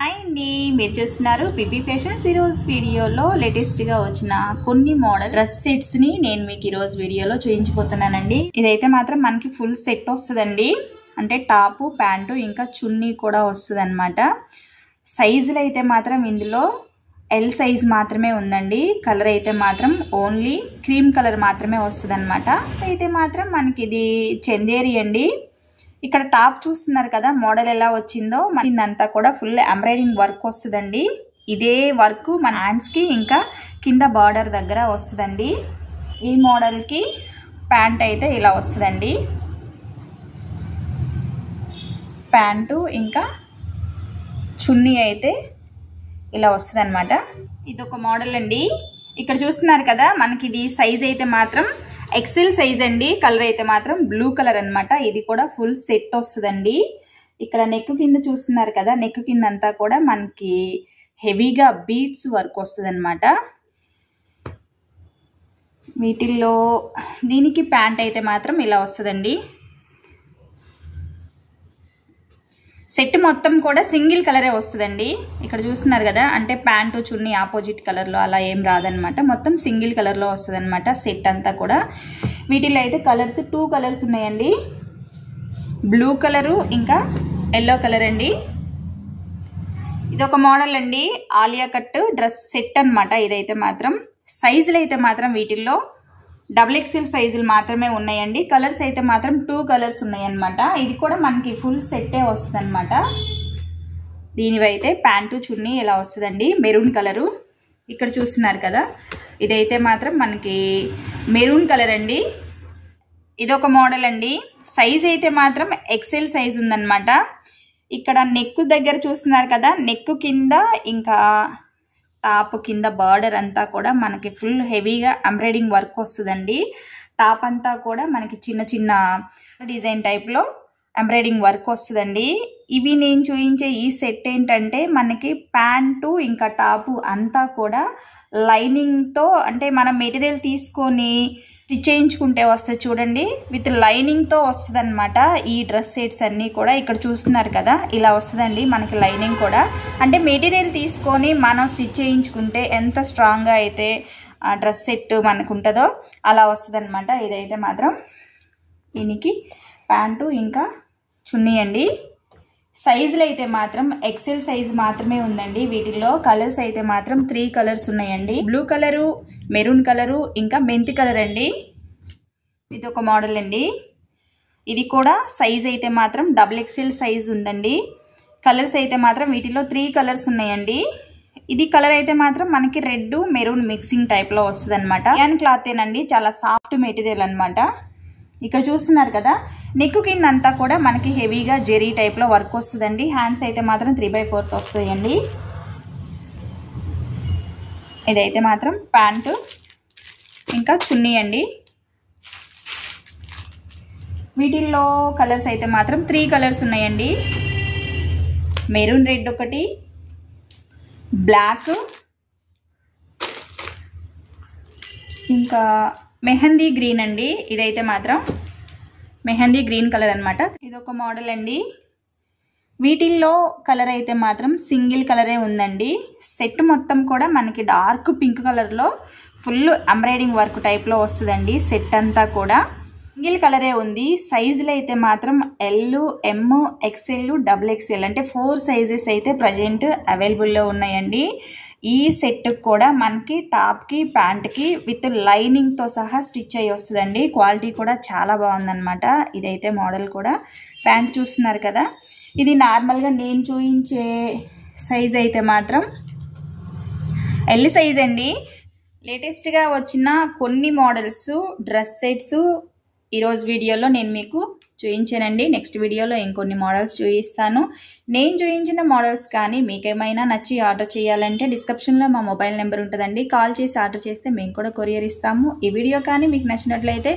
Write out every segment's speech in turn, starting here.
Hi అండి, మీరు చూస్తున్నారు పిపి ఫ్యాషన్స్. ఈరోజు వీడియోలో లేటెస్ట్గా వచ్చిన కొన్ని మోడల్ డ్రెస్ సెట్స్ని నేను మీకు ఈరోజు వీడియోలో చూపించబోతున్నానండి. ఇదైతే మాత్రం మనకి ఫుల్ సెట్ వస్తుందండి. అంటే టాపు, ప్యాంటు ఇంకా చున్నీ కూడా వస్తుంది అనమాట. సైజులు అయితే మాత్రం ఇందులో ఎల్ సైజ్ మాత్రమే ఉందండి. కలర్ అయితే మాత్రం ఓన్లీ క్రీమ్ కలర్ మాత్రమే వస్తుంది అనమాట. అయితే మాత్రం మనకి ఇది చందేరి అండి. ఇక్కడ టాప్ చూస్తున్నారు కదా, మోడల్ ఎలా వచ్చిందో. ఇదంతా కూడా ఫుల్ ఎంబ్రాయిడింగ్ వర్క్ వస్తుందండి. ఇదే వర్క్ మన హ్యాండ్స్కి ఇంకా కింద బార్డర్ దగ్గర వస్తుందండి. ఈ మోడల్కి ప్యాంట్ అయితే ఇలా వస్తుందండి. ప్యాంటు ఇంకా చున్నీ అయితే ఇలా వస్తుంది అనమాట. ఇది ఒక మోడల్ అండి. ఇక్కడ చూస్తున్నారు కదా, మనకి ఇది సైజ్ అయితే మాత్రం ఎక్సెల్ సైజ్ అండి. కలర్ అయితే మాత్రం బ్లూ కలర్ అనమాట. ఇది కూడా ఫుల్ సెట్ వస్తుందండి. ఇక్కడ నెక్ కింద చూస్తున్నారు కదా, నెక్ కింద అంతా కూడా మనకి హెవీగా బీడ్స్ వర్క్ వస్తుంది అనమాట. వీటిల్లో దీనికి ప్యాంట్ అయితే మాత్రం ఇలా వస్తుందండి. సెట్ మొత్తం కూడా సింగిల్ కలరే వస్తుందండి. ఇక్కడ చూస్తున్నారు కదా, అంటే ప్యాంటు చున్నీ ఆపోజిట్ కలర్లో అలా ఏం రాదనమాట. మొత్తం సింగిల్ కలర్లో వస్తుంది అనమాట సెట్ అంతా కూడా. వీటిలో అయితే కలర్స్ 2 కలర్స్ ఉన్నాయండి. బ్లూ కలరు ఇంకా ఎల్లో కలర్ అండి. ఇది ఒక మోడల్ అండి, ఆలియా కట్ డ్రెస్ సెట్ అనమాట. ఇదైతే మాత్రం సైజులు అయితే మాత్రం వీటిల్లో XXL సైజులు మాత్రమే ఉన్నాయండి. కలర్స్ అయితే మాత్రం 2 కలర్స్ ఉన్నాయన్నమాట. ఇది కూడా మనకి ఫుల్ సెట్టే వస్తుంది అనమాట. దీనివైతే ప్యాంటు చున్నీ ఇలా వస్తుందండి, మెరూన్ కలరు. ఇక్కడ చూస్తున్నారు కదా, ఇదైతే మాత్రం మనకి మెరూన్ కలర్ అండి. ఇదొక మోడల్ అండి. సైజ్ అయితే మాత్రం XL సైజ్ ఉందన్నమాట. ఇక్కడ నెక్ దగ్గర చూస్తున్నారు కదా, నెక్ కింద ఇంకా టాప్ కింద బార్డర్ అంతా కూడా మనకి ఫుల్ హెవీగా ఎంబ్రాయిడింగ్ వర్క్ వస్తుందండి. టాప్ అంతా కూడా మనకి చిన్న చిన్న డిజైన్ టైప్లో ఎంబ్రాయిడింగ్ వర్క్ వస్తుందండి. ఇవి నేను చూపించే ఈ సెట్ ఏంటంటే మనకి ప్యాంటు ఇంకా టాపు అంతా కూడా లైనింగ్తో, అంటే మనం మెటీరియల్ తీసుకొని స్టిచ్ చేయించుకుంటే వస్తుంది చూడండి, విత్ లైనింగ్తో వస్తుంది అనమాట. ఈ డ్రెస్ సెట్స్ అన్నీ కూడా ఇక్కడ చూస్తున్నారు కదా, ఇలా వస్తుందండి మనకి లైనింగ్ కూడా. అంటే మెటీరియల్ తీసుకొని మనం స్టిచ్ చేయించుకుంటే ఎంత స్ట్రాంగ్గా అయితే ఆ డ్రెస్ సెట్ మనకు ఉంటుందో అలా వస్తుంది అనమాట. ఇదైతే మాత్రం దీనికి ప్యాంటు ఇంకా చున్నీ అండి. సైజులు అయితే మాత్రం XL సైజ్ మాత్రమే ఉందండి. వీటిల్లో కలర్స్ అయితే మాత్రం 3 కలర్స్ ఉన్నాయండి. బ్లూ కలరు, మెరూన్ కలరు ఇంకా మెంతి కలర్ అండి. ఇది ఒక మోడల్ అండి. ఇది కూడా సైజ్ అయితే మాత్రం XXL సైజ్ ఉందండి. కలర్స్ అయితే మాత్రం వీటిలో 3 కలర్స్ ఉన్నాయండి. ఇది కలర్ అయితే మాత్రం మనకి రెడ్ మెరూన్ మిక్సింగ్ టైప్లో వస్తుంది అనమాట. హ్యాండ్ క్లాత్ ఏనండి, చాలా సాఫ్ట్ మెటీరియల్ అనమాట. ఇక్కడ చూస్తున్నారు కదా, నెక్ కింద అంతా కూడా మనకి హెవీగా జెరీ టైప్లో వర్క్ వస్తుందండి. హ్యాండ్స్ అయితే మాత్రం 3/4 వస్తాయండి. ఇదైతే మాత్రం ప్యాంటు ఇంకా చున్నీ అండి. వీటిల్లో కలర్స్ అయితే మాత్రం 3 కలర్స్ ఉన్నాయండి. మెరూన్ రెడ్ ఒకటి, బ్లాక్ ఇంకా మెహందీ గ్రీన్ అండి. ఇదైతే మాత్రం మెహందీ గ్రీన్ కలర్ అనమాట. ఇదొక మోడల్ అండి. వీటిల్లో కలర్ అయితే మాత్రం సింగిల్ కలరే ఉందండి. సెట్ మొత్తం కూడా మనకి డార్క్ పింక్ కలర్లో ఫుల్ ఎంబ్రాయిడింగ్ వర్క్ టైప్లో వస్తుందండి. సెట్ అంతా కూడా సింగిల్ కలరే ఉంది. సైజులు అయితే మాత్రం L, M, XL, XXL అంటే 4 సైజెస్ అయితే ప్రజెంట్ అవైలబుల్లో ఉన్నాయండి. ఈ సెట్ కూడా మనకి టాప్కి ప్యాంట్కి విత్ లైనింగ్తో సహా స్టిచ్ అయ్యి వస్తుందండి. క్వాలిటీ కూడా చాలా బాగుందన్నమాట. ఇదైతే మోడల్ కూడా. ప్యాంట్ చూస్తున్నారు కదా, ఇది నార్మల్గా నేను చూపించే సైజ్ అయితే మాత్రం L సైజ్ అండి. లేటెస్ట్గా వచ్చిన కొన్ని మోడల్స్ డ్రెస్ సెట్స్ ఈరోజు వీడియోలో నేను మీకు చూపించానండి. నెక్స్ట్ వీడియోలో ఇంకొన్ని మోడల్స్ చూపిస్తాను. నేను చూపించిన మోడల్స్ కానీ మీకేమైనా నచ్చి ఆర్డర్ చేయాలంటే డిస్క్రిప్షన్లో మా మొబైల్ నెంబర్ ఉంటుందండి. కాల్ చేసి ఆర్డర్ చేస్తే మేము కూడా కొరియర్ ఇస్తాము. ఈ వీడియో కానీ మీకు నచ్చినట్లయితే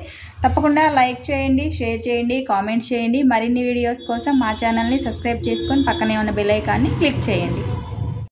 తప్పకుండా లైక్ చేయండి, షేర్ చేయండి, కామెంట్ చేయండి. మరిన్ని వీడియోస్ కోసం మా ఛానల్ని సబ్స్క్రైబ్ చేసుకొని పక్కనే ఉన్న బెల్ ఐకాన్ని క్లిక్ చేయండి.